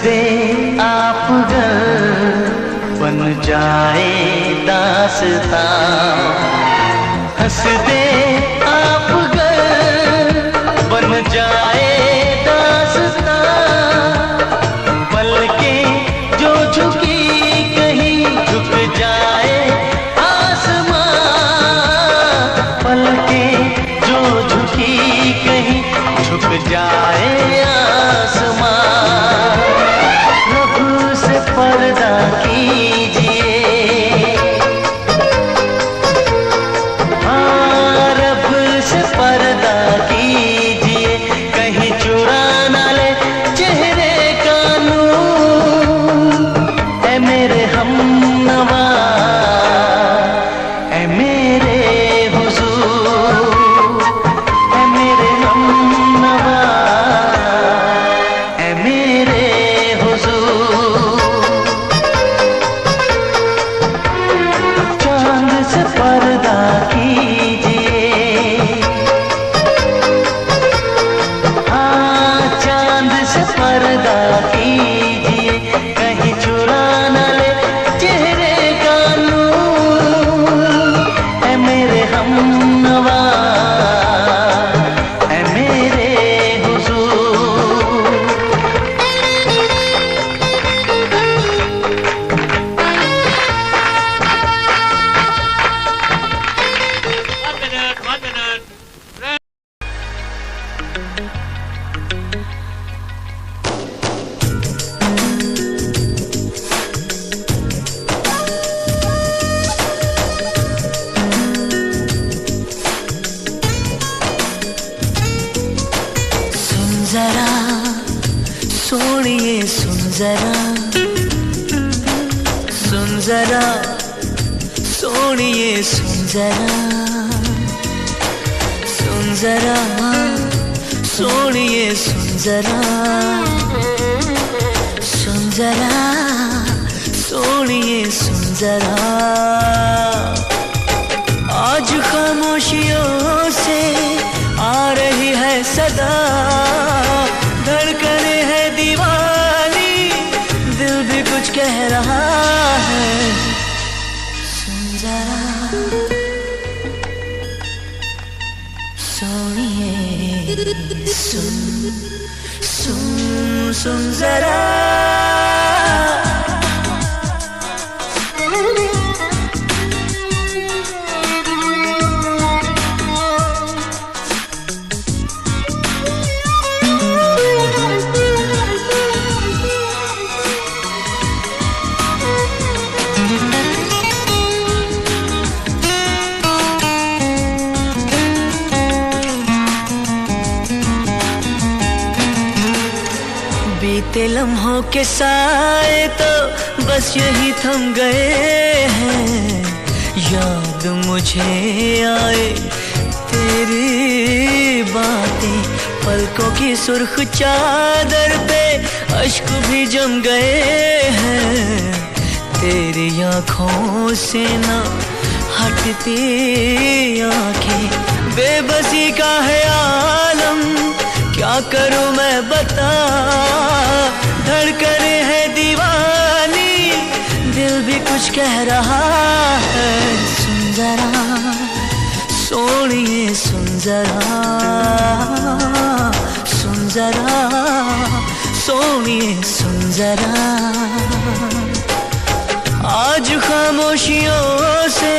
दे आप गर बन जाए दास्तां, हंस दे आप गर बन जाए दास्तां, पलकें जो झुकी कहीं झुक जाए आसमां, पलकें जो झुकी कहीं झुक जाए आसमां। रब से पर्दा कीजिए, हाँ रब से पर्दा कीजिए, कहीं चुरा ना ले चेहरे का नूर। ऐ मेरे हमनवा, ऐ मेरे हुजूर, ऐ मेरे हमनवा, ऐ मेरे हुजूर। चांद से पर्दा कीजिए, हाँ चांद से पर्दा कीजिए, कहीं चुरा न ले चेहरे का नूर। ऐ मेरे हमनवा, ऐ मेरे हुजूर। One minute. सुन जरा सोनिए, सुन जरा, सुन जरा सोनिए, सुन जरा, सुन जरा सोनिए, सुन जरा, सुन जरा सोनिए, सुन जरा। आज खामोशियों से आ रही है सदा, धड़कने है दीवानी, दिल भी कुछ कह रहा है। सुन जरा सोनिए, सुन सुन सुन जरा। बीते लम्हों के साए तो बस यही थम गए हैं, याद मुझे आए तेरी बातें, पलकों की सुर्ख चादर पे अश्क भी जम गए हैं। तेरी आँखों से ना हटती आँखें, बेबसी का है आलम, क्या करूं मैं बता। धड़कने है दीवानी, दिल भी कुछ कह रहा है। सुन जरा सोनिए, सुन जरा, सुन जरा सोनिए, सुन जरा। आज खामोशियों से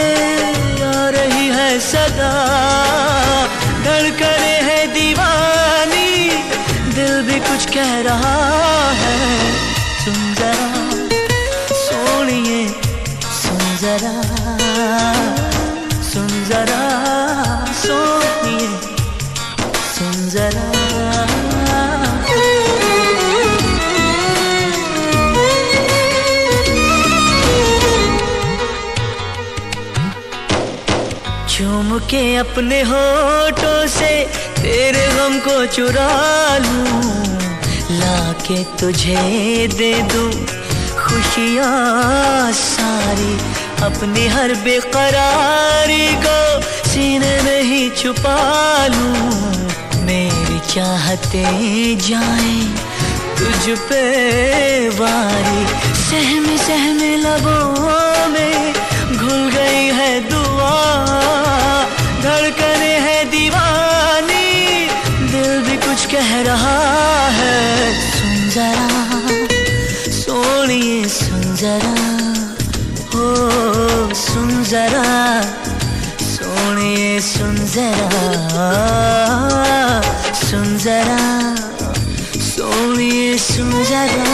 आ रही है सदा, धड़कने है दीवानी, दिल भी कुछ कह रहा है। सुन जरा सोनिए, सुन जरा, सुन जरा सोनिए, सुन जरा। चूम के अपने होठों से तेरे गम को चुरा लूं, लाके तुझे दे दूं खुशियाँ सारी, अपनी हर बेकरारी को सीने में ही छुपा लूं। मेरी चाहते जाए तुझ पे बारी, सहमे सहमे लबों में घुल गई है दुआ, धड़कने है दीवानी, दिल भी कुछ कह रहा है। सुन जरा सोनिए सुन जरा, हो सुन जरा सोनिए सुन जरा, सुन जरा सोनिए सुन जरा।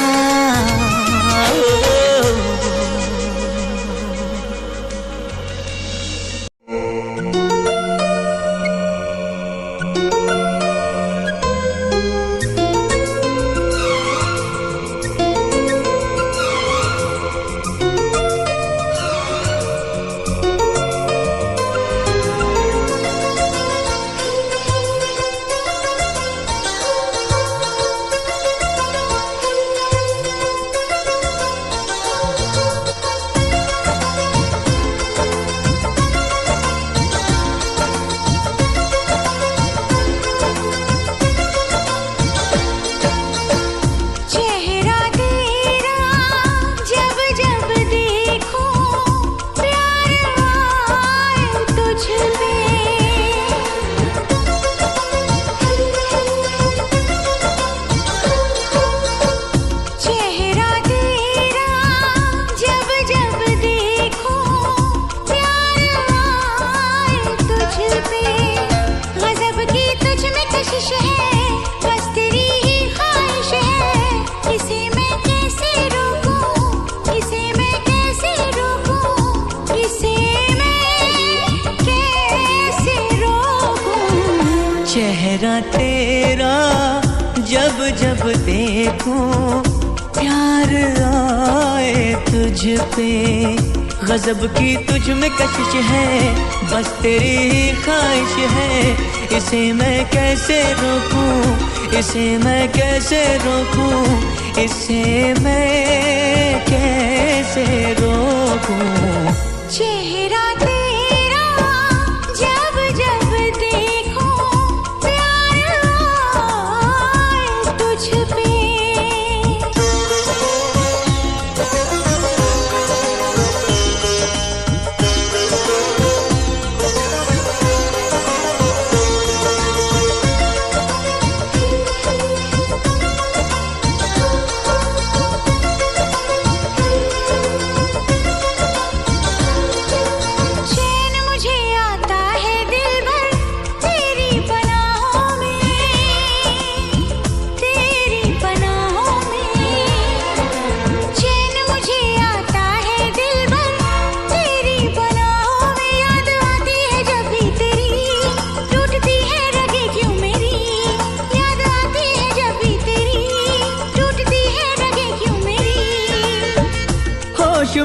चेहरा तेरा जब जब देखूं प्यार आए तुझ पे, गजब की तुझ में कशिश है, बस तेरी ही ख्वाहिश है। इसे मैं कैसे रोकूं, इसे मैं कैसे रोकूं, इसे मैं कैसे रोकूं। चेहरा तेरा जब जब देखूं प्यार आए तुझ पे।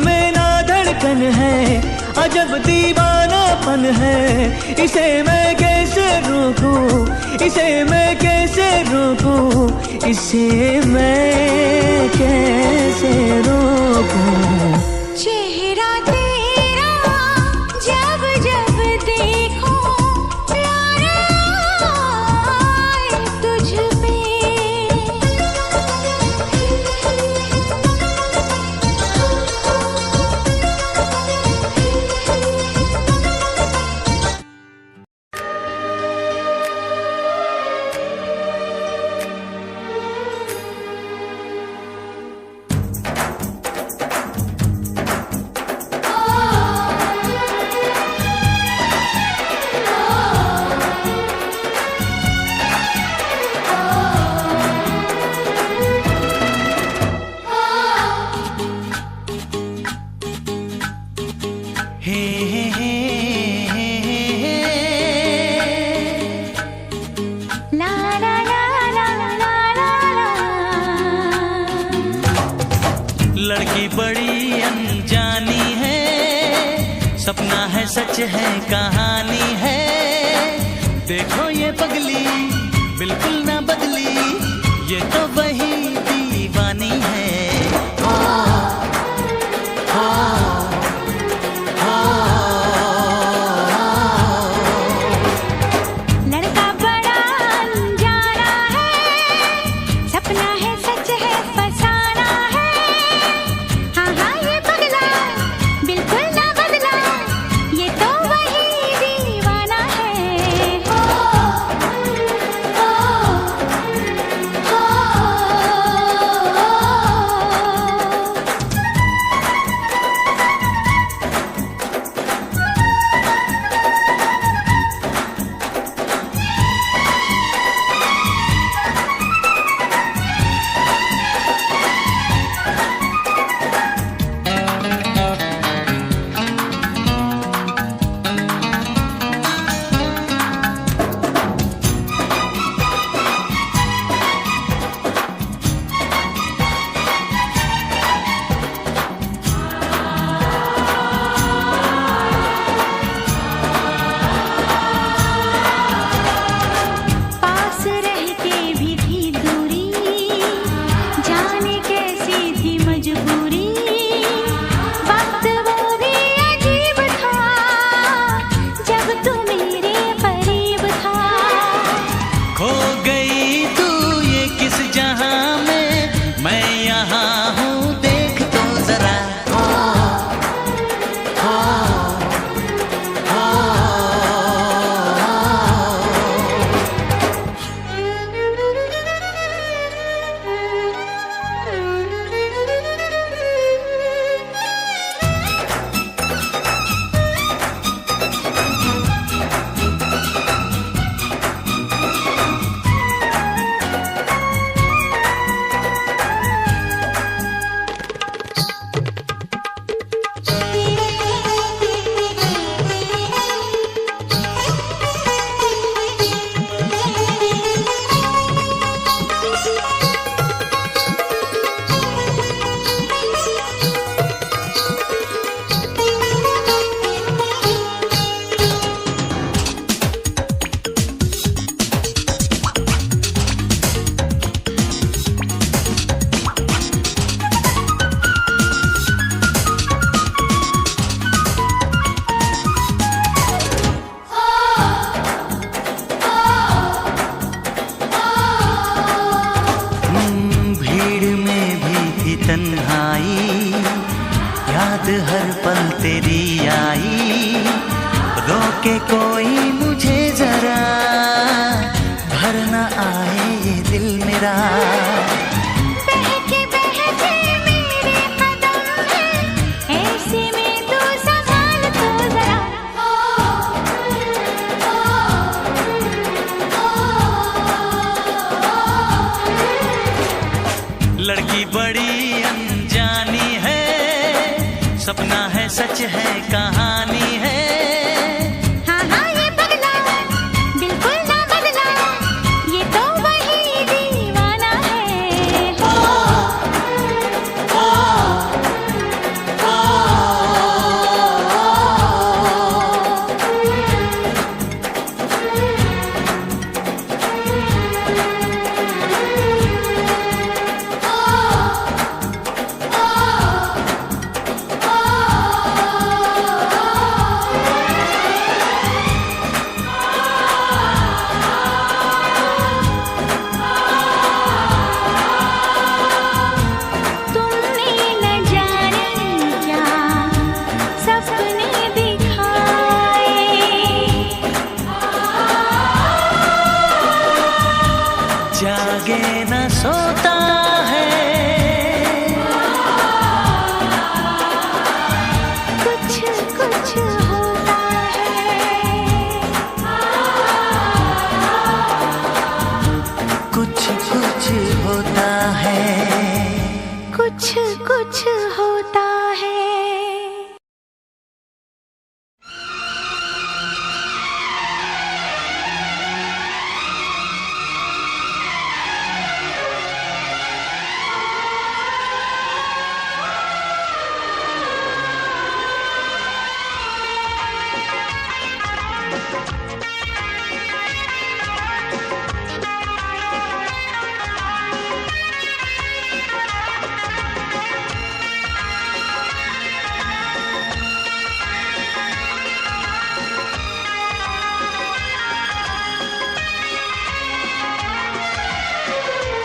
में ना धड़कन है, अजब दीवानापन है, इसे मैं कैसे रोकूं, इसे मैं कैसे रोकूं, इसे मैं कैसे रोकूं। चेहरा तेरा जब जब देखूं प्यार आए तुझ पे। लड़की बड़ी अनजानी है, सपना है सच है कहानी है, देखो ये पगली बिल्कुल ना बदली, ये तो वही दीवानी है। लड़का बड़ा अनजाना है, सपना है सच याद हर पल तेरी आई, रोके कोई मुझे जरा, भर न आए ये दिल मेरा। बहके बहके मेरे कदम हैं, ऐसे में तू संभाल तो जरा। लड़की बड़ी अनजानी है, सपना है सच है कहानी है। हाँ हाँ ये पगला बिल्कुल ना बदला, ये तो वही दीवाना है। तुमने न जाने क्या सपने दिखाए, जागे न सोता है, कुछ कुछ होता है। कुछ कुछ होता है। कुछ कुछ होता है।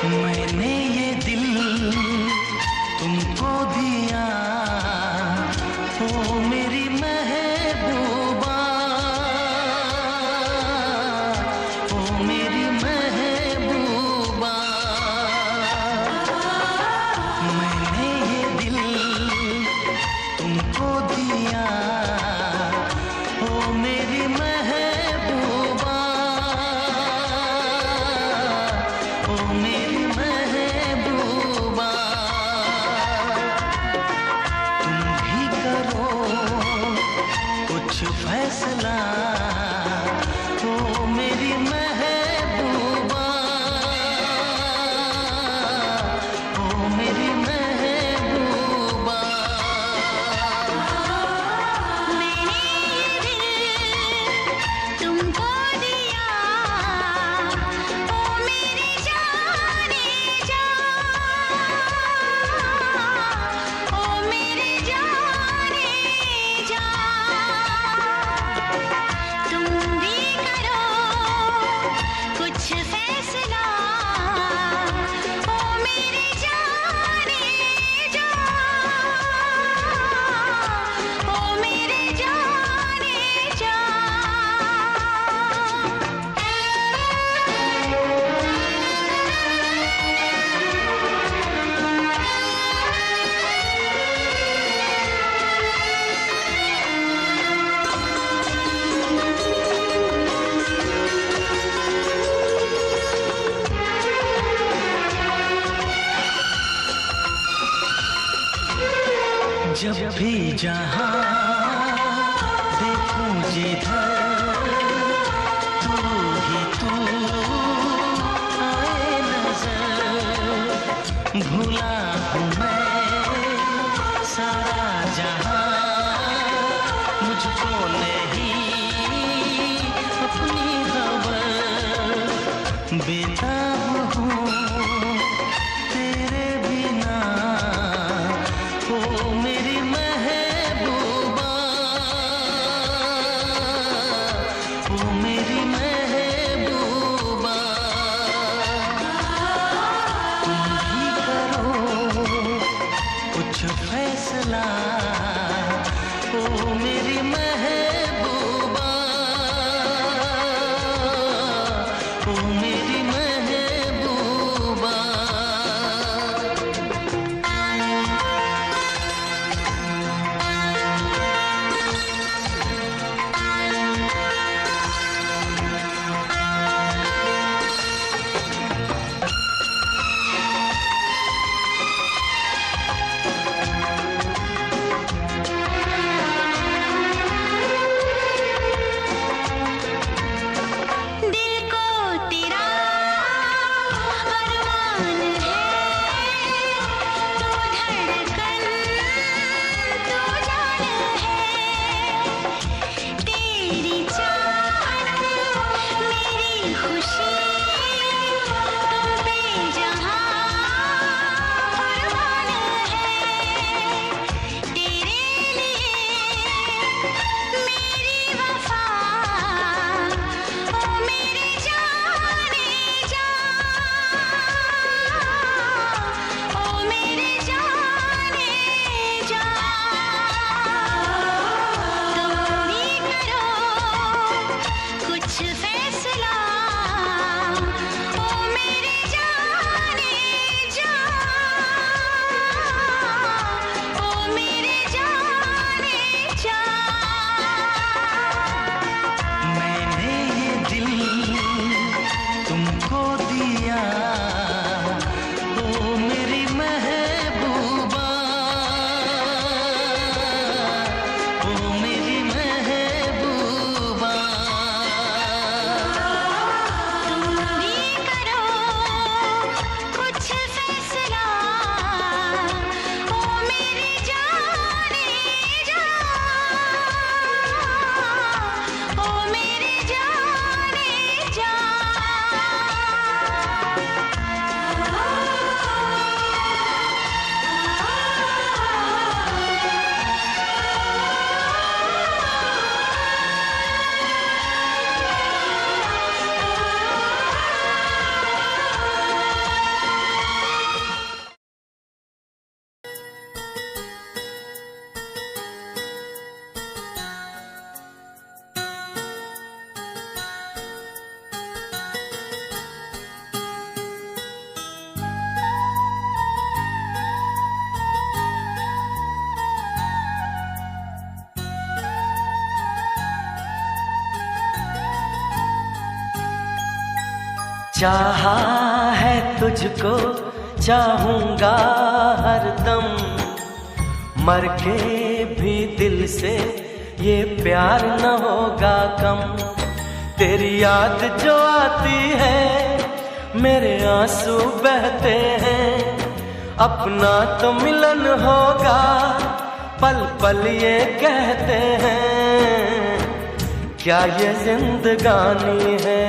मैंने ये दिल तुमको दिया, ओ मेरी महबूबा, ओ मेरी महबूबा। मैंने ये दिल तुमको दिया, ओ मेरी महबूबा, ओ मेरी महबूबा। तुम भी करो कुछ फैसला, ओ मेरी महबूबा, ओ मेरी महबूबा। मैंने ये दिल तुमको दिया, ओ मेरी जाने जा, ओ मेरी जाने जा। तुम भी करो कुछ फैसला, ओ मेरी जाने जा, ओ मेरे जाने जा। जब भी जहाँ देखूं जिधर, तू ही तू आए नजर। भूला हूँ मैं सारा जहाँ, मुझको नहीं अपनी खबर। बेताब हूँ तेरे बिना, ओ मेरी महबूबा, ओ मेरी महबूबा। तुम भी करो चाहा है तुझको चाहूंगा हरदम, मर के भी दिल से ये प्यार न होगा कम। तेरी याद जो आती है मेरे आंसू बहते हैं, अपना तो मिलन होगा पल पल ये कहते हैं। क्या ये जिंदगानी है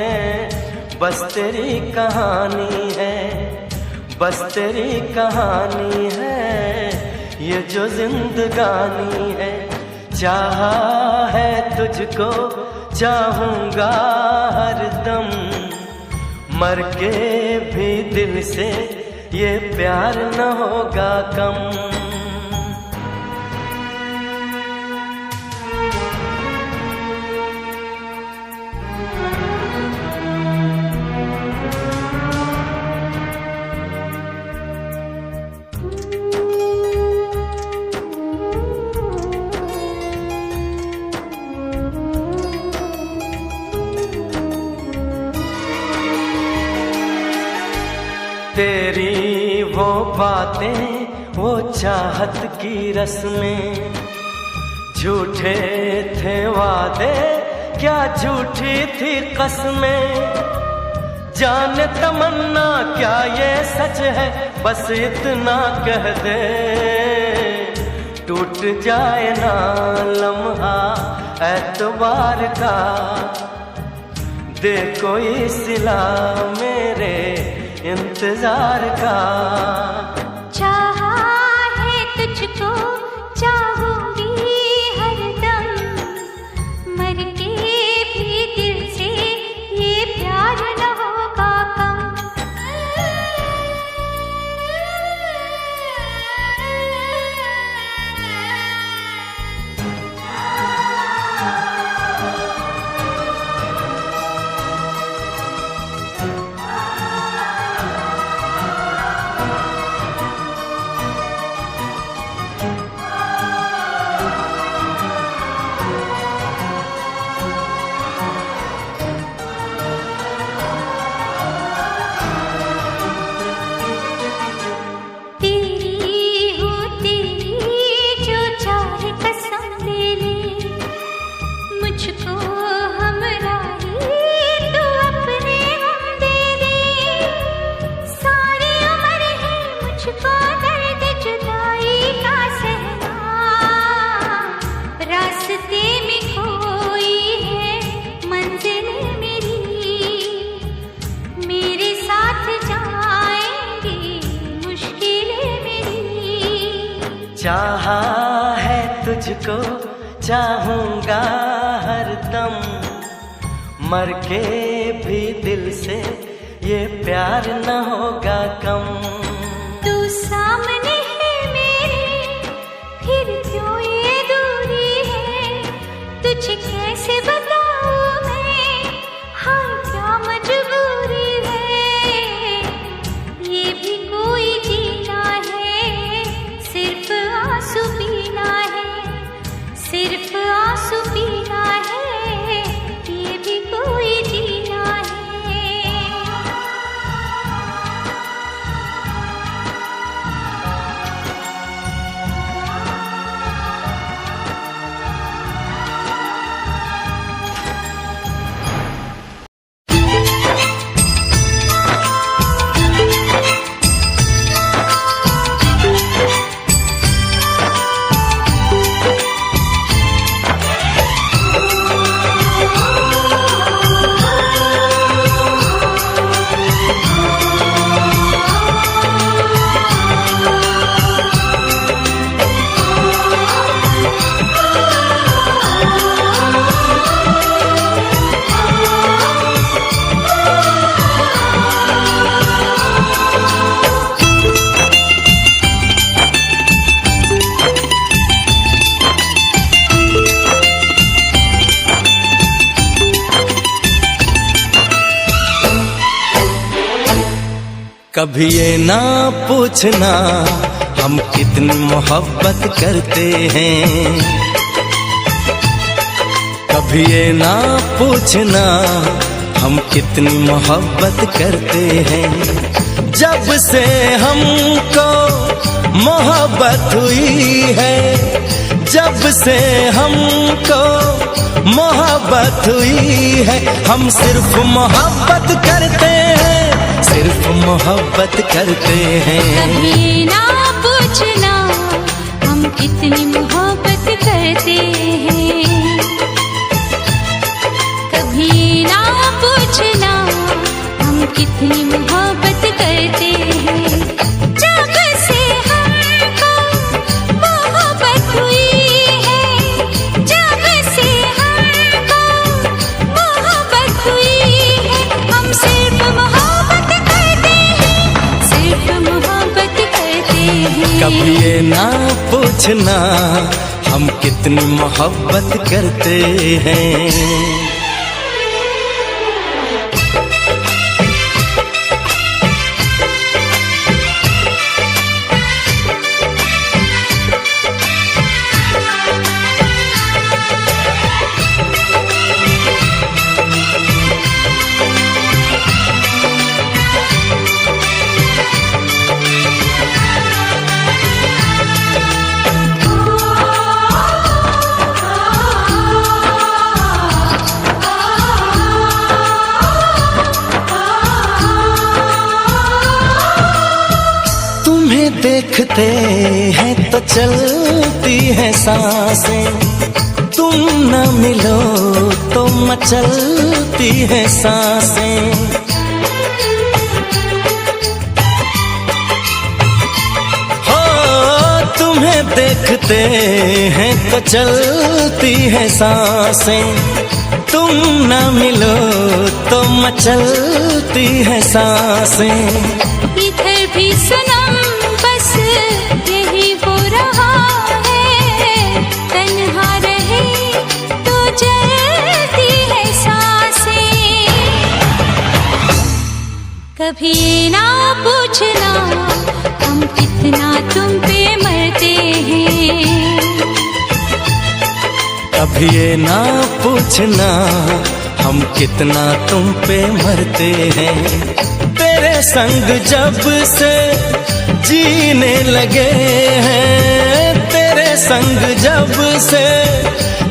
बस तेरी कहानी है, बस तेरी कहानी है ये जो जिंदगानी है। चाहा है तुझको चाहूंगा हरदम, मर के भी दिल से ये प्यार न होगा कम। तेरी वो बातें वो चाहत की रस्में, झूठे थे वादे क्या झूठी थी कसमें। जाने तमन्ना क्या ये सच है बस इतना कह दे, टूट जाए ना लम्हा एतबार का, दे कोई सिला मेरे इंतजार का। चाहा है तुझको चाहूंगी हरदम, मर के भी दिल से ये प्यार न होगा कम। चाहा है तुझको चाहूंगा हरदम, मर के भी दिल से ये प्यार न होगा कम। तू सामने है मेरे फिर क्यों ये दूरी है, तुझे कैसे बताऊं मैं हाँ क्या मजबूरी है। ये भी कोई जीना है सिर्फ आंसू पीना है, सिर्फ आंसू पीना है, ये भी कोई जीना है। कभी ये ना पूछना हम कितनी मोहब्बत करते हैं, कभी ये ना पूछना हम कितनी मोहब्बत करते हैं। जब से हमको मोहब्बत हुई है, जब से हमको मोहब्बत हुई है, हम सिर्फ मोहब्बत करते हैं, सिर्फ मोहब्बत करते हैं। कभी ना पूछना हम कितनी मोहब्बत करते हैं, कभी ना पूछना हम कितनी मोहब्बत करते हैं। जब से हमको मोहब्बत हुई है, जब से हमको मोहब्बत हुई है, हम सिर्फ मोहब्बत करते हैं, सिर्फ मोहब्बत करते हैं। कभी ये ना पूछना हम कितनी मोहब्बत करते हैं। तुम्हें देखते हैं तो चलती है सांसें, तुम न मिलो तो मचलती है सांसें। हो तुम्हें देखते हैं तो चलती है सांसें, तुम न मिलो तो मचलती है सांसें। इधर भी सनम बस यही हो रहा है, तन्हा रहे तो जलती है सांसें। कभी ना पूछना हम कितना तुम पे मरते हैं, कभी ये ना पूछना हम कितना तुम पे मरते हैं। तेरे संग जब से जीने लगे हैं, तेरे संग जब से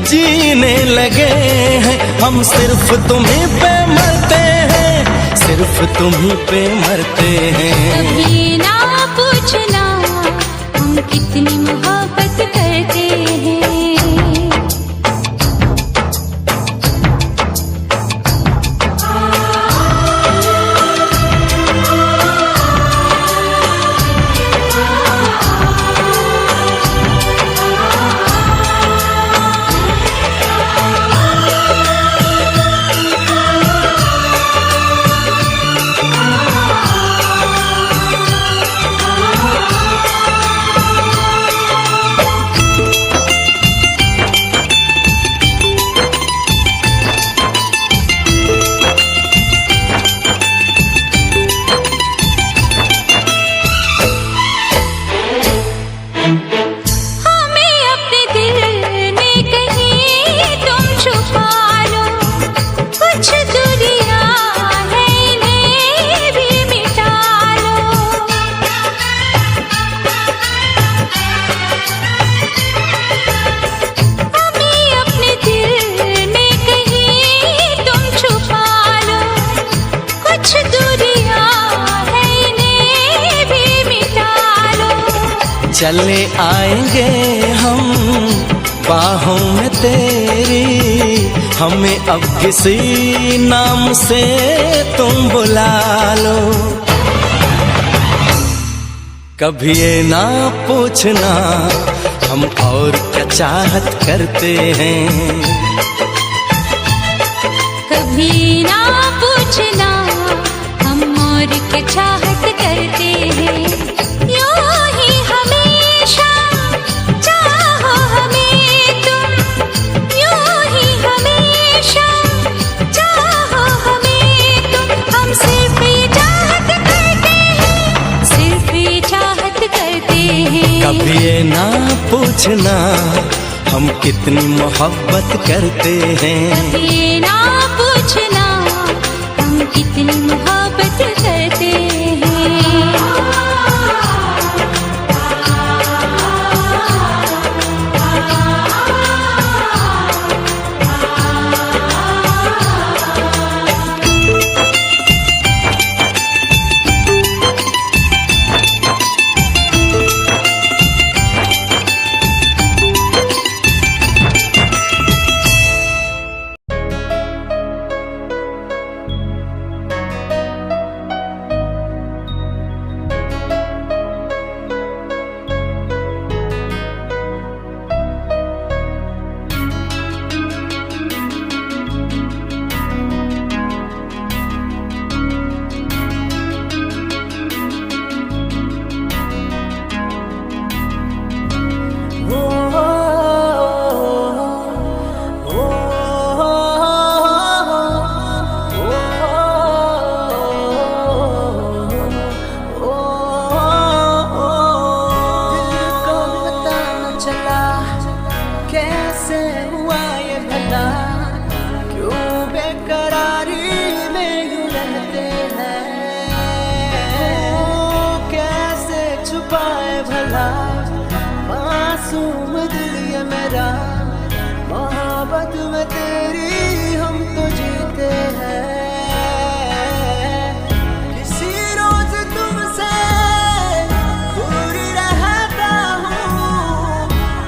जीने लगे हैं, हम सिर्फ तुम्हीं पे मरते हैं, सिर्फ तुम्हीं पे मरते हैं। कभी ना पूछना हम कितनी मोहब्बत करते हैं। चले आएंगे हम बाहों में तेरी, हमें अब किसी नाम से तुम बुला लो। कभी ये ना पूछना हम और क्या चाहत करते हैं, कभी ना पूछना हम और क्या चाहत करते हैं। यूं ही हमेशा चाहो हमें तुम, यूं ही हमेशा चाहो हमें तुम। हम सिर्फ ये चाहत करते हैं, सिर्फ ये चाहत करते हैं। कभी ये ना पूछना हम कितनी मोहब्बत करते हैं, कभी ना पूछना इतनी मोहब्बत करते हैं। कैसे हुआ ये भला, क्यों बेकरारी में यूं रहते हैं। कैसे छुपाए भला मासूम दिल ये मेरा, मोहब्बत में तेरी हम तो जीते हैं। किसी रोज तुमसे दूर रहता हूँ,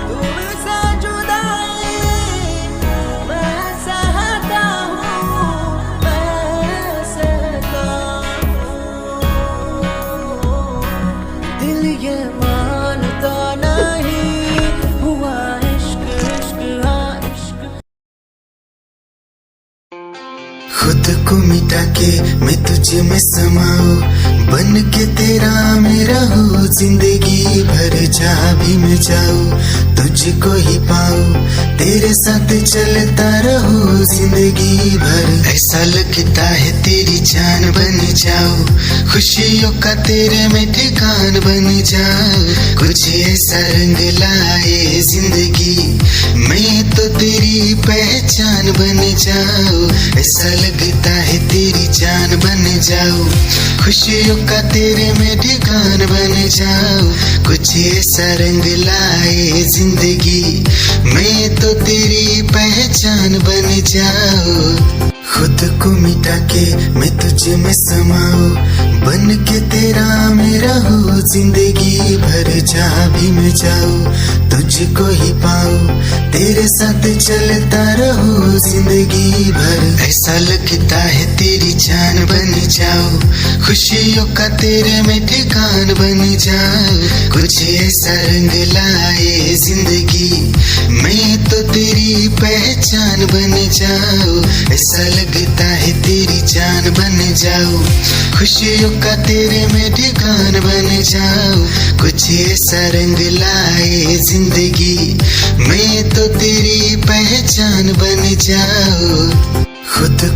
तुमसे जुदाई मैं सहता हूँ, मैं सहता हूँ। दिल ये मानता नहीं हुआ इश्क, इश्क हाँ इश्क। खुद को मिटा के मैं तुझे में समाऊं, बन के तेरा मेरा हो जिंदगी भर। जहाँ भी मैं जाऊं तुझको ही पाऊं, तेरे साथ चलता रहूं जिंदगी भर। ऐसा लगता है तेरी जान बन जाऊं, खुशियों का तेरे में ठिकान बन जाऊं। कुछ ऐसा रंग लाए जिंदगी, मैं तो तेरी पहचान बन जाऊं। ऐसा लगता है तेरी जान बन जाऊं, खुशियों का तेरे में ठिकान बन जाऊं। कुछ ऐसा रंग लाए जिंदगी, मैं तो तेरी पहचान बन जाऊं। खुद को मिटा के मैं तुझे में समाऊं, बन के तेरा मेरा हो जिंदगी भर। जहाँ भी मैं जाऊं तुझको ही पाऊं, तेरे साथ चलता रहूं जिंदगी भर। ऐसा लगता है तेरी जान बन जाऊं, खुशियों का तेरे में ठिकान बन जाऊं। कुछ ऐसा रंग लाए जिंदगी, मैं तो तेरी पहचान बन जाऊं। ऐसा लगता है तेरी जान बन जाऊं, खुशियों का तेरे में ठिकान बन जाऊं। कुछ ऐसा रंग लाए जिंदगी, मैं तो तेरी पहचान बन जाऊं। खुद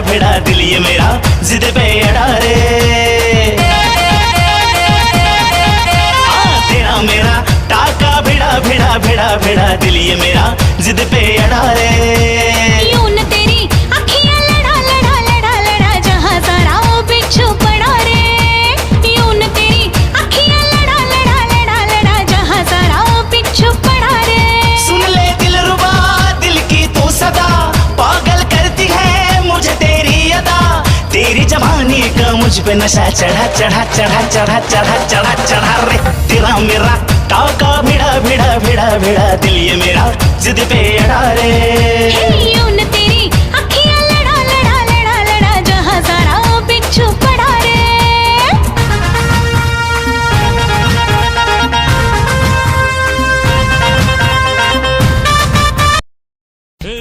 भेड़ा दिल ये मेरा जिद पे अड़ा रे। तेरा मेरा टाका भिड़ा भिड़ा भिड़ा भिड़ा दिल ये मेरा जिद पे अड़ा रे। यूं न तेरी अखियां लड़ा लड़ा लड़ा लड़ा, जहाँ सारा वो बिच्छू पड़ा रे। यूं न तेरी अखियां लड़ा लड़ा लड़ा लड़ा, जहाँ सारा वो बिच्छू पड़ा रे। सुन ले दिलरुबा दिल की तू सदा, पागल करती है मुझे तेरी अदा। तेरी जवानी का मुझ पे नशा चढ़ा चढ़ा चढ़ा चढ़ा चढ़ा चढ़ा चढ़ा रे। तेरा मेरा टाका भिड़ा भिड़ा भिड़ा भिड़ा दिल ये मेरा जिद पे अड़ा रे। यूं न तेरी अखियां लड़ा लड़ा लड़ा लड़ा, जहाँ सारा वो बिच्छू पड़ा रे। हे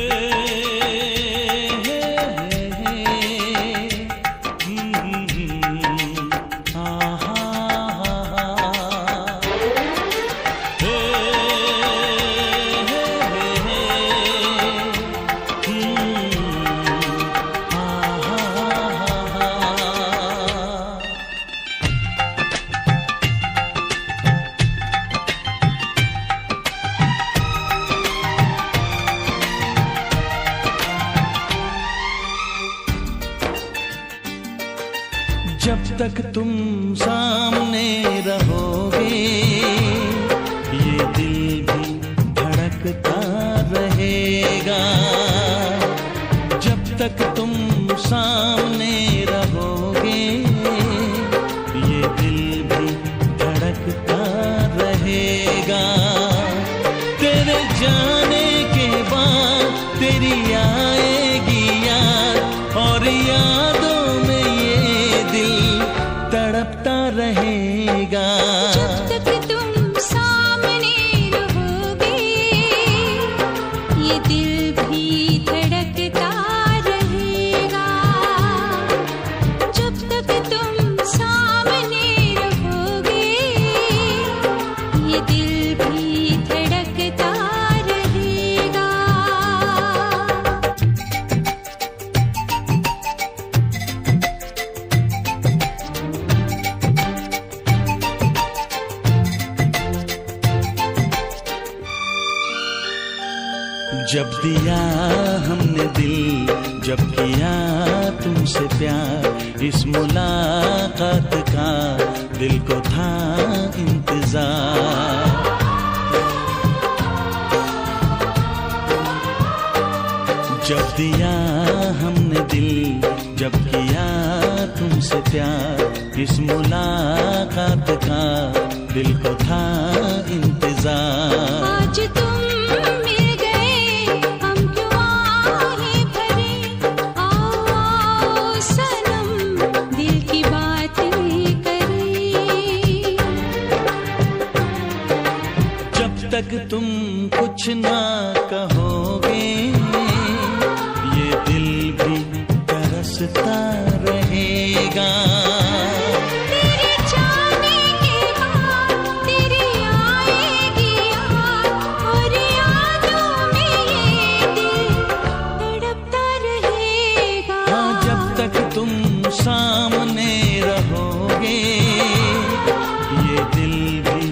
जब तक तुम सामने रहोगे ये दिल भी धड़कता रहेगा। जब तक तुम सामने रहोगे ये दिल भी धड़कता रहेगा। तेरे जाने के बाद तेरी आएगी याद और यादों में ये दिल तड़पता रहेगा। जब तक तुम सामने रहोगे ये दिल भी धड़कता रहेगा। जब तक तुम सामने रहोगे ये दिल भी धड़कता रहेगा। जब दिया हमने दिल, जब किया तुमसे प्यार, इस मुलाकात का दिल को था इंतजार। जब दिया हमने दिल, जब किया तुमसे प्यार, इस मुलाकात का दिल को था इंतजार। आज तुम मिल गए हम क्यों आहें भरे, आओ आओ सनम दिल की बातें करें। जब तक तुम कुछ ना कहोगे ये दिल भी तरसता रहेगा। तेरे जाने के बाद तेरी आएगी याद और यादों में ये दिल तड़पता रहेगा। हाँ, जब तक तुम सामने रहोगे ये दिल भी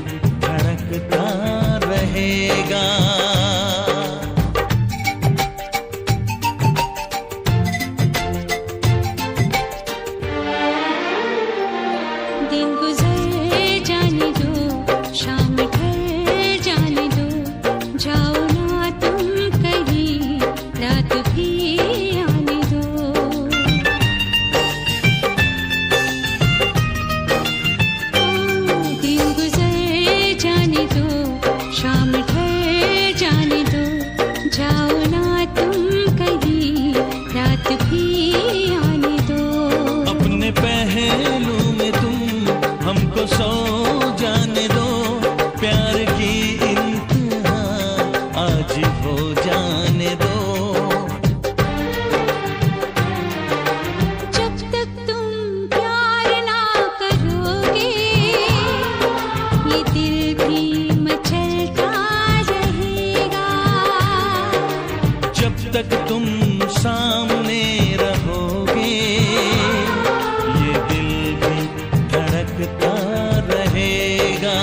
धड़कता रहेगा। दिन गुजर जाने दो, शाम ढल जाने दो, जाओ ना तुम कहीं, रात भी आने दो। दिन गुजर जाने दो, शाम ढल जाने दो, जाओ ना तुम कहीं, रात भी आने दो। अपने पहलू में तुम हमको सो जाने दो, प्यार की इंतहा आज हो जाने दो। जब तक तुम प्यार ना करोगे ये दिल भी मचलता रहेगा। जब तक तुम सामने रहोगे ये दिल भी धड़कता रहेगा।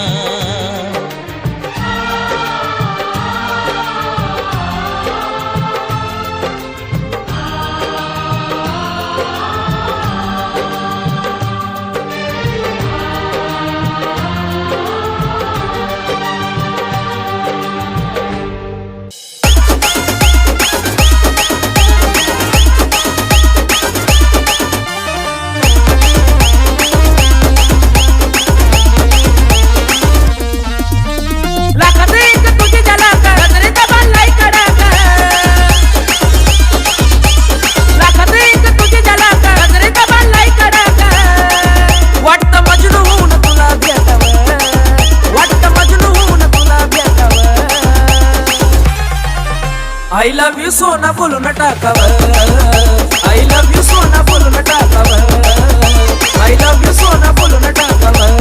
I love you सोना बोलून टाकावं, I love you सोना बोलून टाकावं, I love you सोना बोलून टाकावं,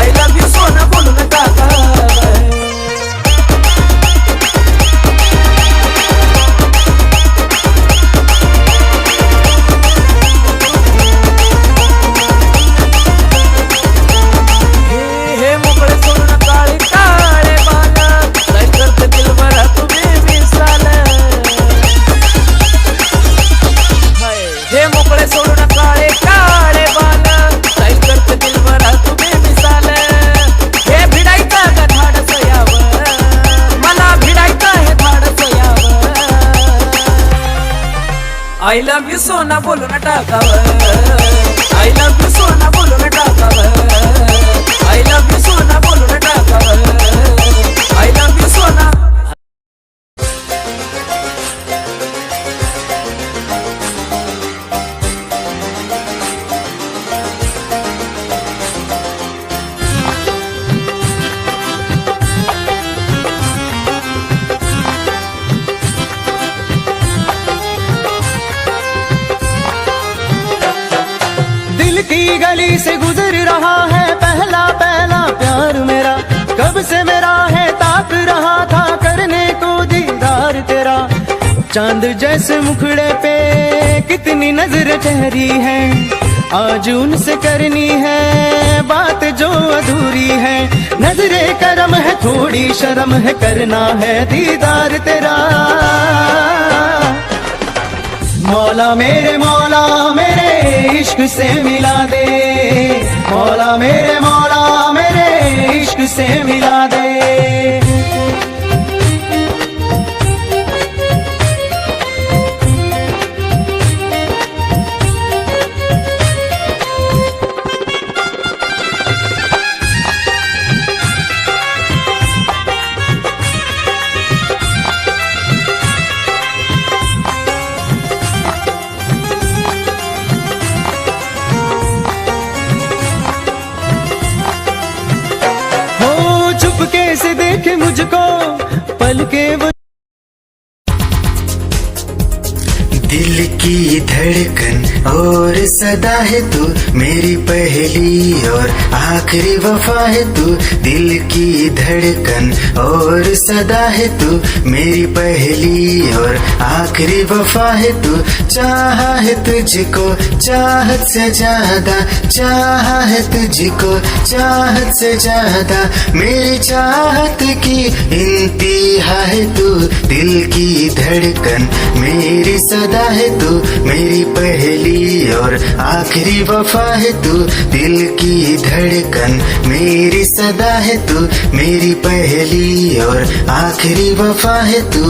I love you सोना बोलून टाकावं। हे मोकळे सोडून काळे काळे बाल, काय करते दिल भरा तुम्ही मिसाल। I love you सोना बोलून टाकावं, I love you सोना बोलून टाकावं, I love you सोना बोलून टाकावं, I love you सोना. दिल की गली से गुजर रहा है पहला पहला प्यार मेरा, कब से मेरा है ताक रहा था करने को दीदार तेरा। चांद जैसे मुखड़े पे कितनी नजर ठहरी है, आज उनसे करनी है बात जो अधूरी है। नजरे करम है थोड़ी शर्म है, करना है दीदार तेरा। मौला मेरे इश्क से मिला दे, मौला मेरे इश्क से मिला दे। कैसे देखे मुझको पल के वो, दिल की धड़कन और सदा है तू मेरी पहली और आखिरी वफा है तू। दिल की धड़कन और सदा है तू मेरी पहली और आखिरी वफा है तू। चाहा है तुझको चाहत से ज्यादा, चाहा है तुझको चाहत से ज्यादा, मेरी चाहत की इंतहा है तू। दिल की धड़कन मेरी सदा है तू मेरी पहली और आखिरी वफा है तू। दिल की धड़कन मेरी सदा है तू मेरी पहली और आखिरी वफा है तू।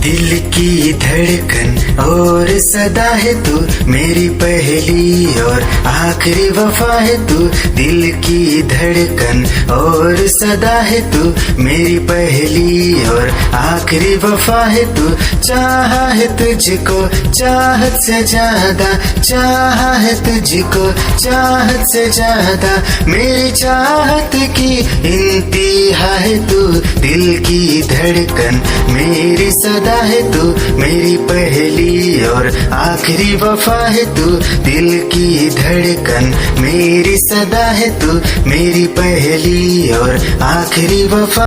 दिल की धड़कन और सदा है तू मेरी पहली और आखिरी वफा है तू। दिल की धड़कन और सदा है तू मेरी पहली और आखिरी वफा है तू। चाहा है तुझको चाहत से ज्यादा, चाहा है तुझको चाहत से ज्यादा, मेरी चाहत की इंतहा है तू। दिल की धड़कन मेरी सदा है तू मेरी पहली और आखिरी वफा है तू। दिल की धड़कन मेरी सदा है तू मेरी पहली और आखिरी वफा।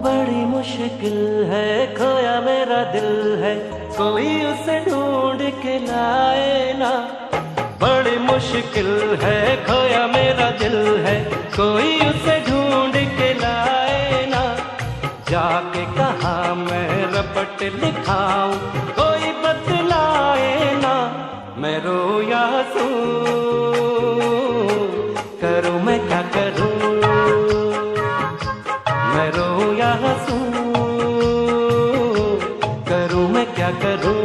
बड़ी मुश्किल है खोया मेरा दिल है, कोई उसे ढूंढ के लाए ना। बड़ी मुश्किल है खोया मेरा दिल है, कोई उसे ढूंढ के लाए ना। जाके कहाँ मैं रपट लिखाऊं कोई बतलाए ना। मैं रोया हूँ करूँ मैं क्या करूँ, मैं रोया हूँ करूँ मैं क्या करूँ।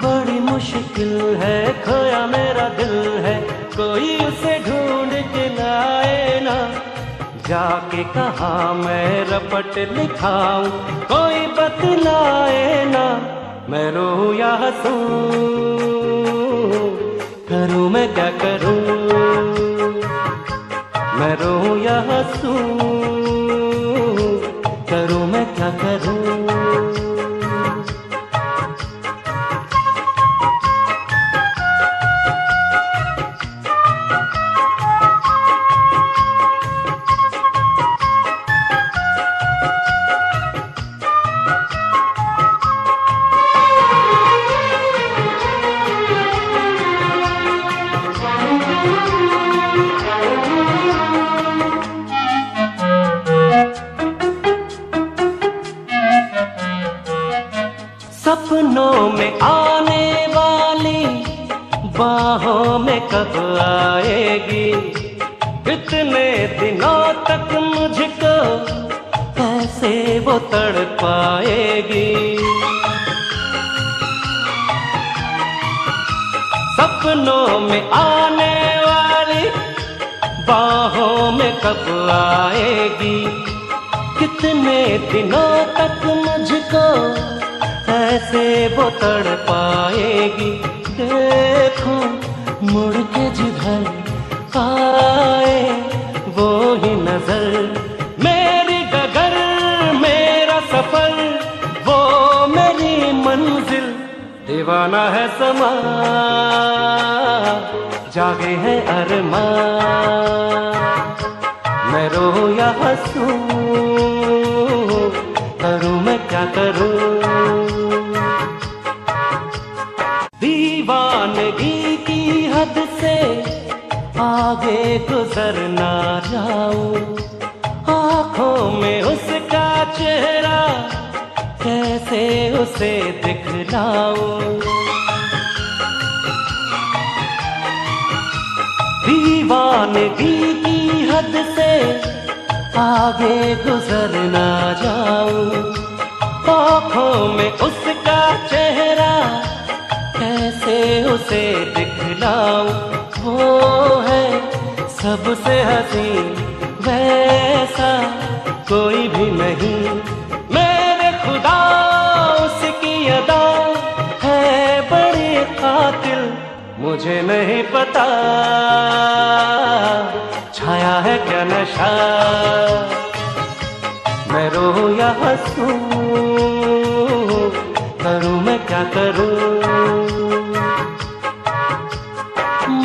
बड़ी मुश्किल है खोया मेरा दिल है, कोई उसे ढूंढ के लाए ना। जाके कहाँ मैं रपट लिखाऊं कोई बतलाए ना। मैं रोया हूँ करूँ मैं क्या करूँ, मैं रोया हूँ करूँ मैं क्या करूँ। सपनों में आने वाली बाहों में कब आएगी। इतने दिनों तक मुझको ऐसे वो तड़पाएगी। सपनों में आने वाली बाहों में कब आएगी। कितने दिनों तक मुझको ऐसे वो तड़पाएगी। देखो मुड़ के जिधर आए वो ही नजर, मेरी डगर मेरा सफर वो मेरी मंजिल। दीवाना है समा जागे है अरमान, मैं रो या हंसूं करूं मैं क्या करूं। दीवानगी की हद से आगे गुजर ना जाऊं, आंखों में उसका चेहरा कैसे उसे दिखलाऊं। दीवानगी की हद से आगे गुजर ना जाऊं, आंखों में उसका चेहरा कैसे उसे दिखलाऊं। वो है सबसे हसीन वैसा कोई भी नहीं, मेरे खुदा उसकी अदा है बड़ी कातिल। मुझे नहीं पता छाया है क्या नशा, मैं रो या हंसूं करूं मैं क्या करूं।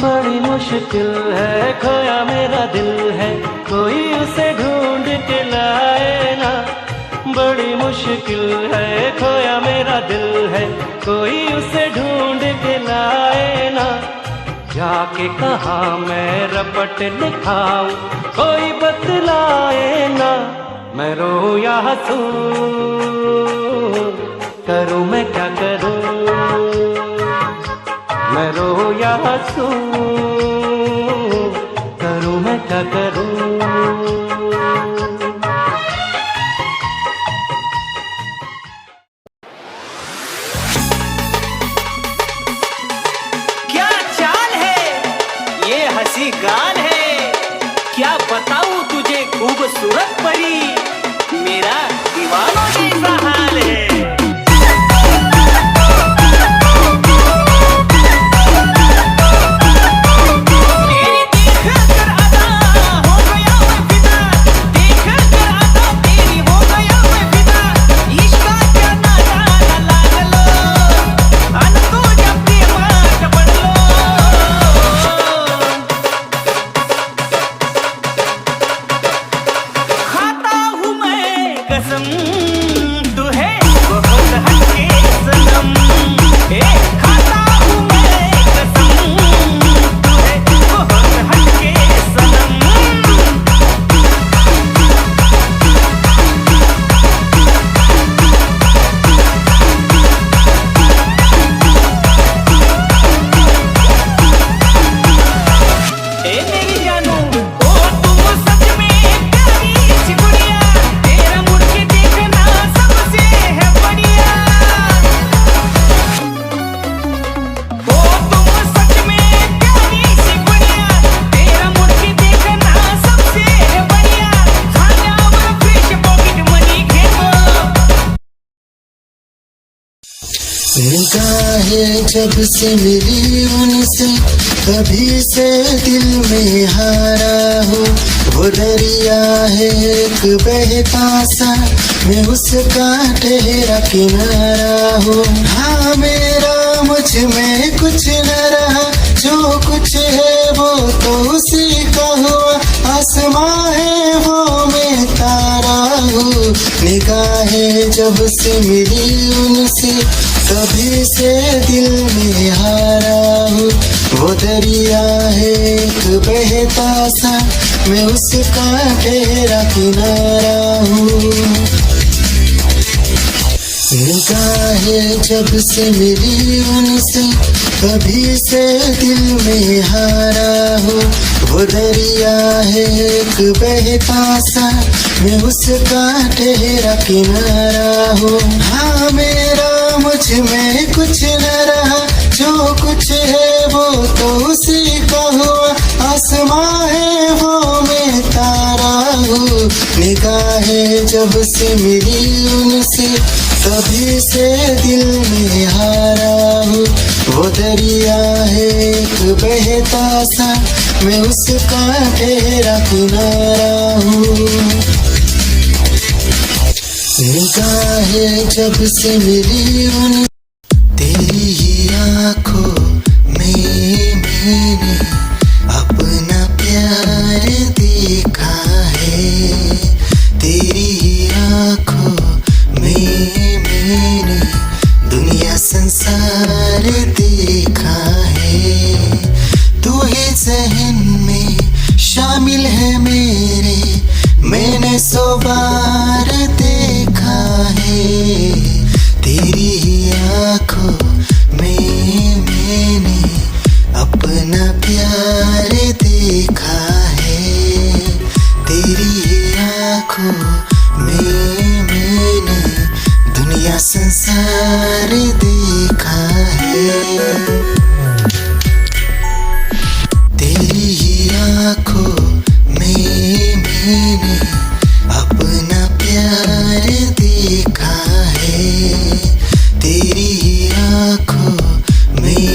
बड़ी मुश्किल है खोया मेरा दिल है, कोई उसे ढूंढ के लाए ना। बड़ी मुश्किल है खोया मेरा दिल है, कोई उसे ढूंढ के लाए ना। जाके कहाँ मैं रपट लिखाऊं कोई बतलाए ना। मैं रो या हंसूं करूं मैं क्या करूं। मैं रो या हंसूं करूं मैं क्या करूं। क्या चाल है ये हंसी गाल है, क्या बताऊं तुझे खूबसूरत परी, मेरा दीवानों जैसा हाल है। निगाहें जब से मिली उनसे तभी से दिल में हारा हूँ। वो दरिया है एक बहता सा, मैं उसका ठहरा किनारा हूँ। हाँ मेरा मुझ में कुछ न रहा, जो कुछ है वो तो उसी का हुआ। आसमां है वो मैं तारा हूँ। निगाहें जब से मिली उनसे तभी से दिल में हारा हूँ। वो दरिया है एक बहता सा, मैं उसका ठहरा किनारा हूँ। निगाहें जब से मिली उनसे तभी से दिल में हारा हूँ। वो दरिया है एक बहता सा, मैं उसका ठहरा किनारा हूँ। हाँ मेरा मुझ में कुछ न रहा, जो कुछ है वो तो उसी का हुआ। आसमां है वो मैं तारा हूँ। निगाहें जब से मिली उनसे तभी से दिल में हारा हूँ। वो दरिया है एक बहता सा, मैं उसका ठहरा किनारा हूँ। निगाहें जब से मिली उन तेरी ही आँखों में मैंने अपना प्यार देखा है। तेरी ही आँखों में मैंने दुनिया संसार देखा है। तू ही ज़हन में शामिल है मेरे, मैंने 100 बार देखा है। तेरी ही आँखों में मैंने अपना प्यार देखा है। तेरी ही आँखों में मैंने दुनिया संसार देखा है। तेरी ही आँखों में मैंने अपना प्यार देखा है। तेरी ही आँखों में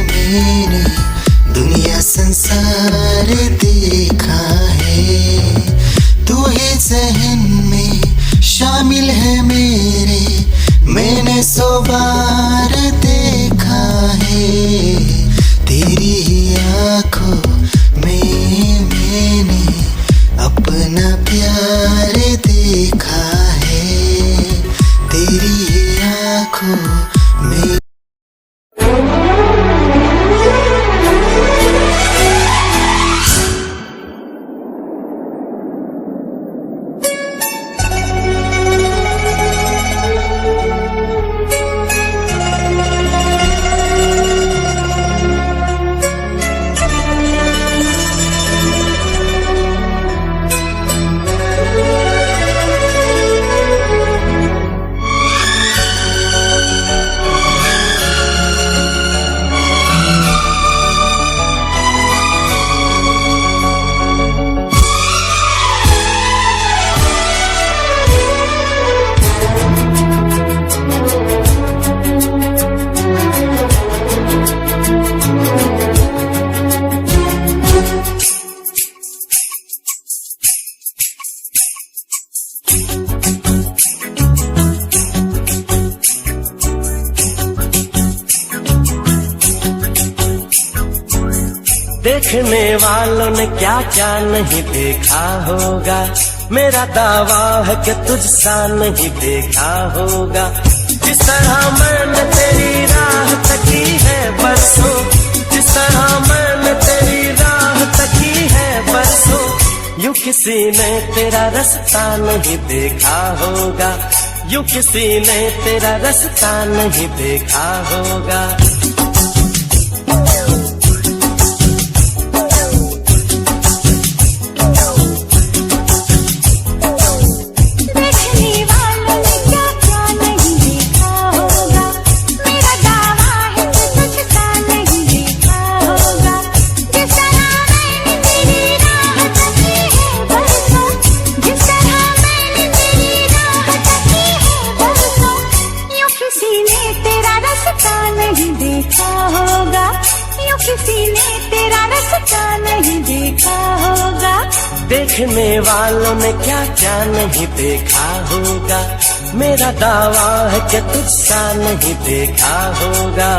मैंने दुनिया संसार देखा है। तू ही ज़हन में शामिल है मेरे, मैंने 100 बार देखा है। तेरी ही आँखों में मैंने अपना प्यार देखा है। तेरी ही आँखों में देखने वालों ने क्या क्या नहीं देखा होगा, मेरा दावा है कि तुझसा नहीं देखा होगा। जिस तरह मैंने तेरी राह तकी है बरसों, जिस तरह मैंने तेरी राह तकी है बरसों, यूं किसी ने तेरा रास्ता नहीं देखा होगा, यूं किसी ने तेरा रास्ता नहीं देखा होगा। देखने वालों ने क्या क्या नहीं देखा होगा, मेरा दावा है कि तुझसा नहीं देखा होगा।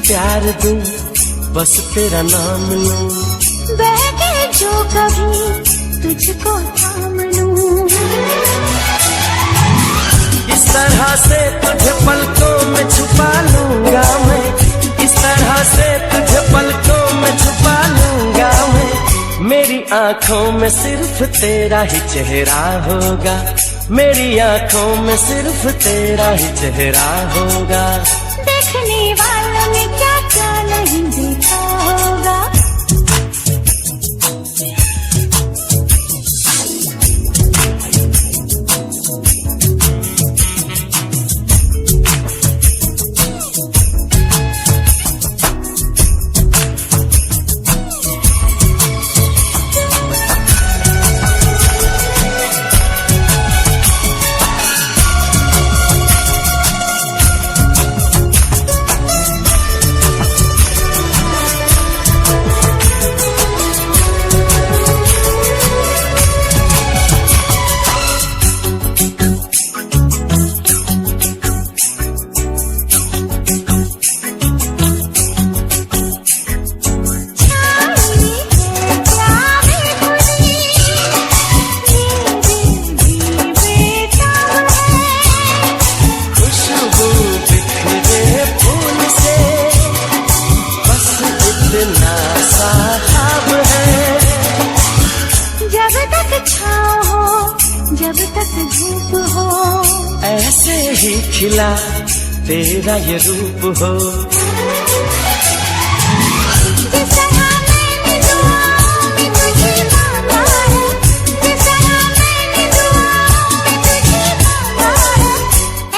प्यार दूं, बस तेरा नाम लूं। बहके जो कभी तुझको थाम लूं। इस तरह से तुझे पलकों में छुपा लूंगा मैं, इस तरह से तुझे पलकों में छुपा लूंगा मैं। मेरी आंखों में सिर्फ तेरा ही चेहरा होगा, मेरी आंखों में सिर्फ तेरा ही चेहरा होगा। देखने वालों ने क्या क्या नहीं देखा होगा। जब तक धूप हो ऐसे ही खिला तेरा ये रूप हो। जिस तरह मैंने दुआओं में तुझे मांगा है, जिस तरह मैंने दुआओं में तुझे मांगा है,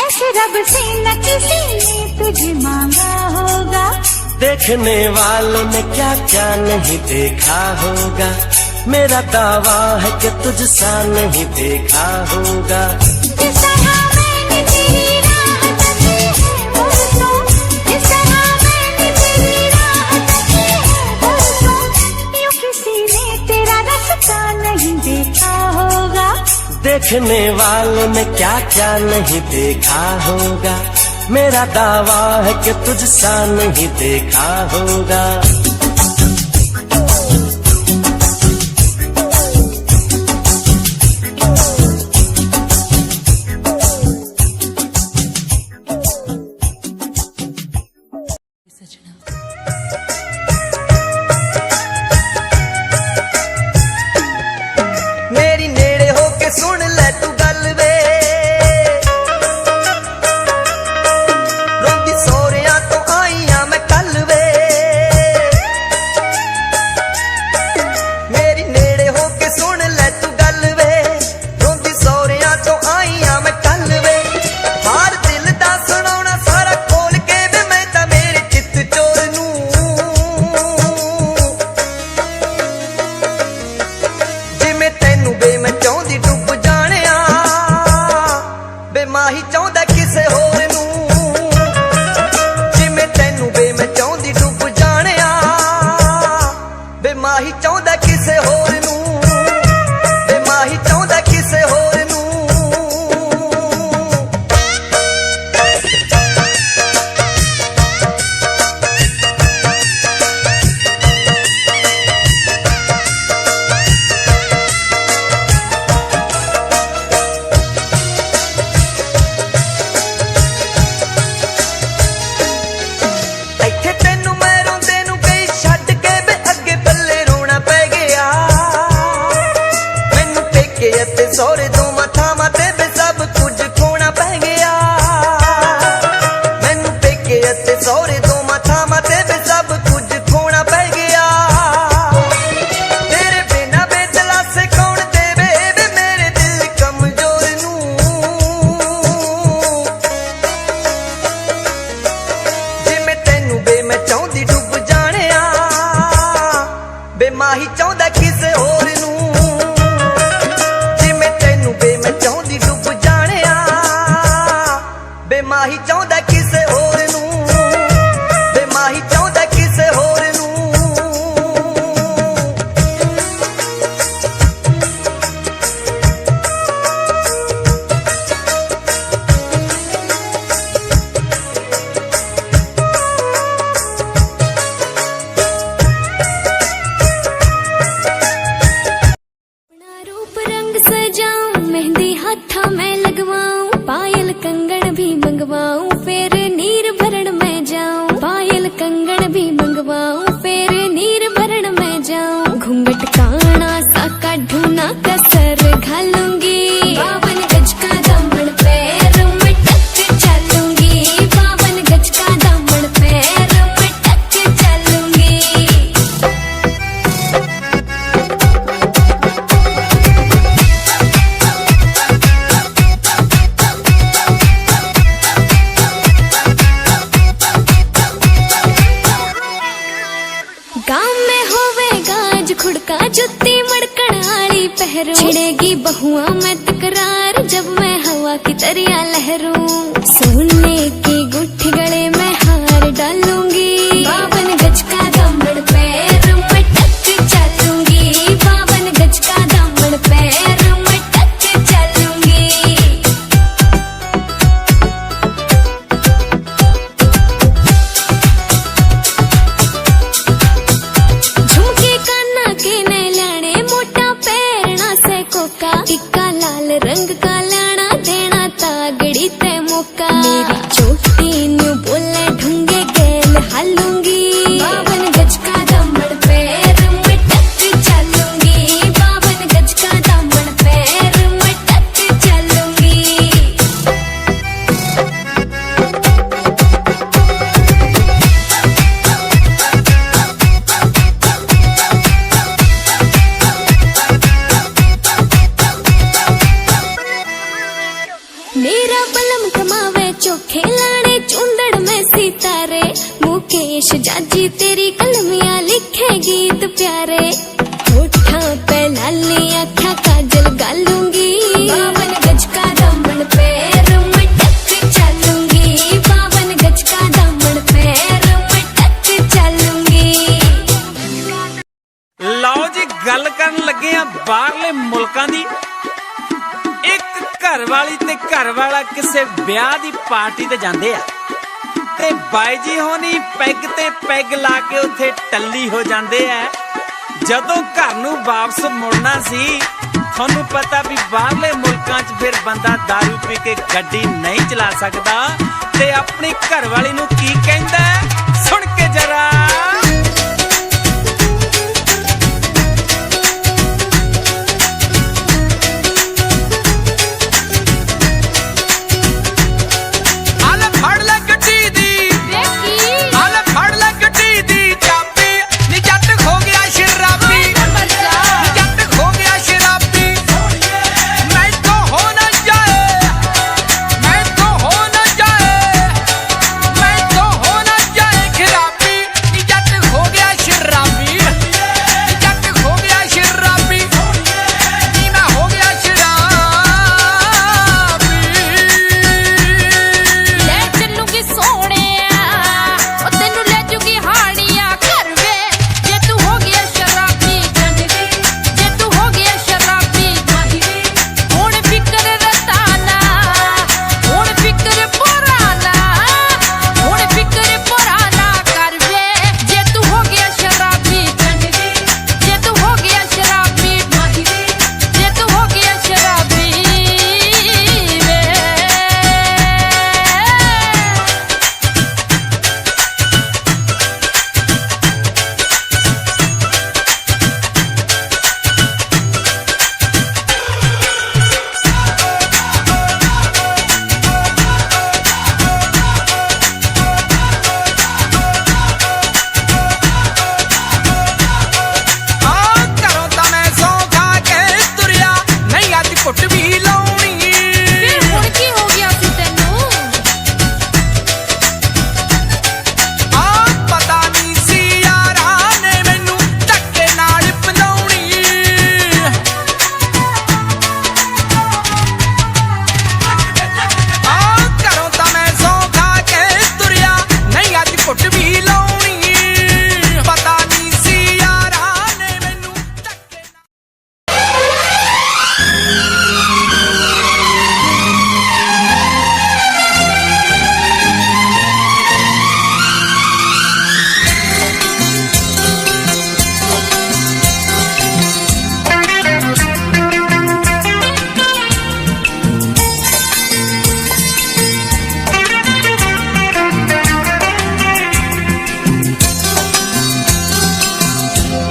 ऐसे रब से न किसी ने तुझे मांगा होगा। देखने वालों ने क्या क्या नहीं देखा होगा, मेरा दावा है कि तुझसा नहीं देखा होगा। जिस तरह मैंने तेरी राह तकी है बरसों, जिस तरह मैंने तेरी राह तकी है बरसों, यूं किसी ने तेरा रास्ता नहीं देखा होगा। देखने वालों ने क्या क्या नहीं देखा होगा, मेरा दावा है कि तुझसा नहीं देखा होगा। मेरी नेड़े होके सुन ले तू गल वे, रोंदी सोहरियां तो आईया मैं कल वे। मेरी नेड़े होके सुन ले तू गल वे, रोंदी सोहरियां तो आईया मैं कल वे। हार दिल दा सुनाउणा सारा खोल के वे मैं तां मेरे चित चोर नूं, जिवें तैनू बे मैं चाहुंदी डुੱਬ जाणिया, बे माही चाहुंदा किसे होर नूं। जिवें तैनू बे मैं चाहुंदी डुੱਬ जाणिया, बे माही चाहुंदा किसे होर नूं, बे माही चाहुंदा किसे होर नूं। लगवाऊं, पायल कंगन भी मंगवाऊं, फिर नीर भरण में जाऊं। पायल कंगन भी मंगवाऊं, फिर नीर भरण में जाऊं। घूंघट काना सा काढूं ना कसर घालूंगी, 52 गज का दामन पैर में टक चलूंगी। 52 गज का दामन पैर में टक चलूंगी। गाँव में होवेगा आज खुड़का, जुत्ती मड़कण आली पहरू। छिड़ेगी बहुआ में तकरार, जब मैं हवा की तरिया लहरूं। सोने की गुट्ठी गले में हार डालूंगी, 52 गज का दामन पैर में टक चलूंगी। 52 गज का दामन पैर में टक चलूंगी। झुमके काना के नए लाने, मोटा पैरना से कोका। टिक्का लाल रंग का लाना, देना तागड़ी ते मौका। मेरी चोटी न्यू बोले ढूंगे गेल हालूंगी, 52 गज का दामन पैर में टक चलूंगी। 52 गज का दामन पैर में टक चलूंगी। मेरा बलम कमावे चोखे लाने, चूंदड़ में सितारे। मुकेश जाजी तेरी कलमियां लिखे गीत प्यारे। होठा पे लाली आँखा काजल गालूंगी, 52 गज का दामन पैर में टक चलूंगी। 52 गज का दामन पैर में टक चलूंगी। ਲਓ ਜੀ ਗੱਲ ਕਰਨ ਲੱਗੇ ਆ ਬਾਹਰਲੇ ਮੁਲਕਾਂ ਦੀ। ਇੱਕ ਘਰ ਵਾਲੀ ਤੇ ਘਰ ਵਾਲਾ ਕਿਸੇ ਵਿਆਹ ਦੀ ਪਾਰਟੀ ਤੇ ਜਾਂਦੇ ਆ ਤੇ ਬਾਈ ਜੀ ਹੋਣੀ ਪੈਗ ਤੇ ਪੈਗ ਲਾ ਕੇ ਉੱਥੇ ਟੱਲੀ ਹੋ ਜਾਂਦੇ ਆ। ਜਦੋਂ ਘਰ ਨੂੰ ਵਾਪਸ ਮੁੜਨਾ ਸੀ, ਤੁਹਾਨੂੰ ਪਤਾ ਵੀ ਬਾਹਰਲੇ ਮੁਲਕਾਂ 'ਚ ਫਿਰ ਬੰਦਾ ਦਾਰੂ ਪੀ ਕੇ ਗੱਡੀ ਨਹੀਂ ਚਲਾ ਸਕਦਾ ਤੇ ਆਪਣੀ ਘਰ ਵਾਲੀ ਨੂੰ ਕੀ ਕਹਿੰਦਾ ਸੁਣ ਕੇ ਜਰਾ।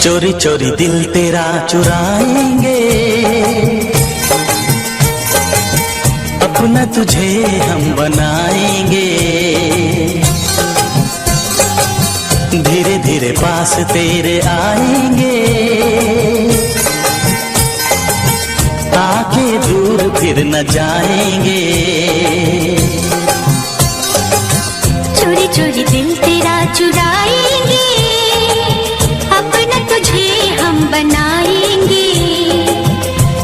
चोरी चोरी दिल तेरा चुराएंगे, अपना तुझे हम बनाएंगे। धीरे धीरे पास तेरे आएंगे, आके दूर फिर न जाएंगे। चोरी चोरी दिल तेरा चुराएंगे, अपना तुझे हम बनाएंगे।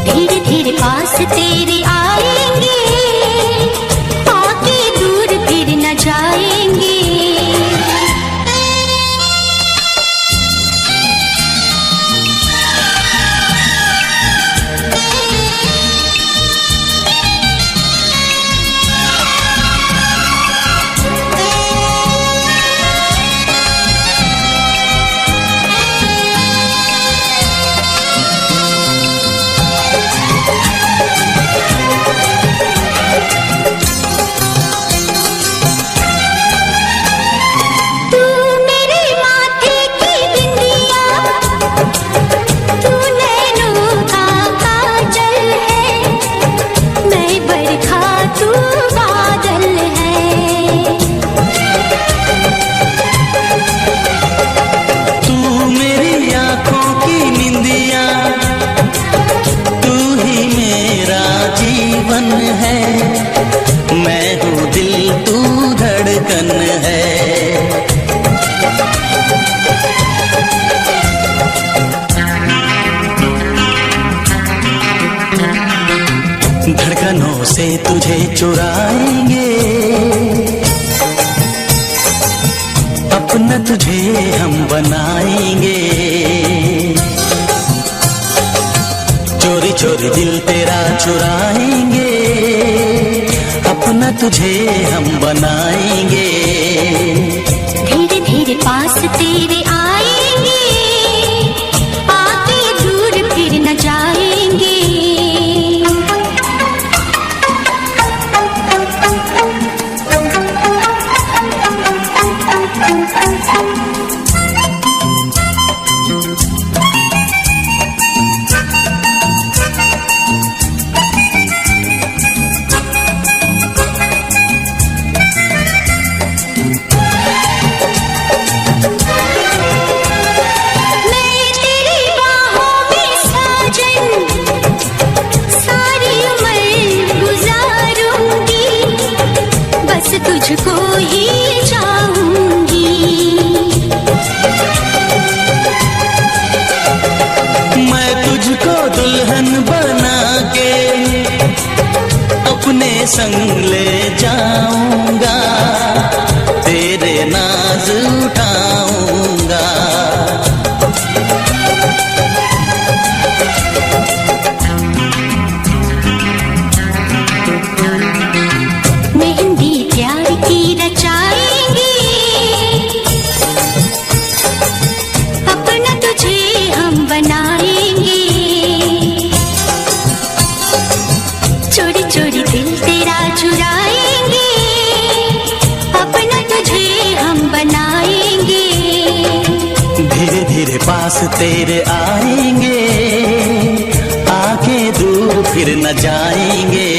धीरे धीरे पास तेरे आएंगे, आके दूर फिर न जाएंगे। धड़कनों से तुझे चुराएंगे, अपना तुझे हम बनाएंगे। चोरी चोरी दिल तेरा चुराएंगे, अपना तुझे हम बनाएंगे। धीरे धीरे पास तेरे आएंगे, आके दूर फिर न जाएंगे। तुझको ही चाहूंगी, मैं तुझको दुल्हन बना के अपने संग ले जाऊंगा, तेरे नाज उठाऊंगा। मेहंदी प्यार की रचाएंगे, अपना तुझे हम बनाएंगे। चोरी चोरी दिल तेरा चुराएंगे, अपना तुझे हम बनाएंगे। धीरे धीरे पास तेरे आएंगे, आके दूर फिर न जाएंगे।